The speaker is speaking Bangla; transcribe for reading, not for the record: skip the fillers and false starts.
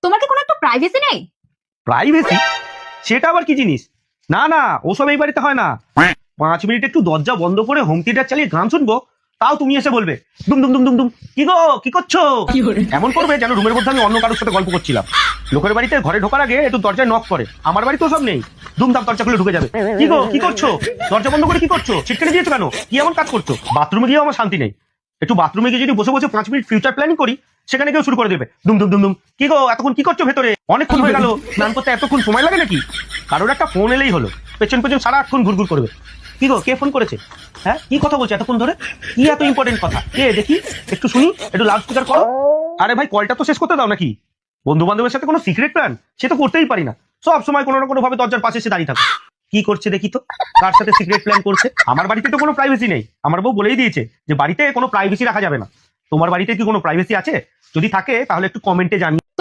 তোমার কি কোনো একটু প্রাইভেসি নেই? প্রাইভেসি? সেটা আবার কি জিনিস? না না, ওসব এই বাড়িতে হয় না। 5 মিনিট একটু দরজা বন্ধ করে হোম থিয়েটার চালিয়ে গান শুনবো, তাও তুমি এসে বলবে দুম দুম দুম দুম দুম, কি গো কি করছো? এমন করবে যেন রুমের মধ্যে আমি অন্য কারোর সাথে গল্প করছিলাম। লোকের বাড়িতে ঘরে ঢোকার আগে একটু দরজায় নক করে, আমার বাড়ি তো সব নেই, দুমদাম দরজা খুলে ঢুকে যাবে। কি গো কি করছো? দরজা বন্ধ করে কি করছো? ছিটকেনে দিয়েছো কেন? কি এমন কাজ করছো? বাথরুমে গিয়েও আমার শান্তি নেই। একটু বাথরুমে গিয়ে যদি বসে বসে 5 মিনিট ফিউচার প্ল্যানিং করি, সেখানে কেউ শুরু করে দেবে দুম দুম দুম দুম। কি গো এতক্ষণ কি করছো ভেতরে? অনেকক্ষণ হয়ে গেল, স্নান করতে এতক্ষণ সময় লাগে নাকি? কারোর একটা ফোন এলেই হলো, পেছন পেছন সারাক্ষণ ঘুরঘুর করবে। কি গো কে ফোন করেছে? হ্যাঁ কি কথা বলছে এতক্ষণ ধরে? কি এত ইম্পর্টেন্ট কথা? কে দেখি, একটু শুনি, একটু লাউড স্পিকার করো। আরে ভাই কলটা তো শেষ করতে দাও নাকি? বন্ধু বান্ধবের সাথে কোনো সিক্রেট প্ল্যান সে তো করতেই পারি না, সব সময় কোনো না কোনো ভাবে দরজার পাশে এসে দাঁড়িয়ে থাকো। কি করছে দেখি তো, কার সাথে সিক্রেট প্ল্যান করছে? আমার বাড়িতে তো কোনো প্রাইভেসি নেই, আমার বউ বলেই দিয়েছে যে বাড়িতে কোনো প্রাইভেসি রাখা যাবে না। তোমার বাড়িতে কি কোনো প্রাইভেসি আছে? যদি থাকে তাহলে একটু কমেন্টে জানিয়ে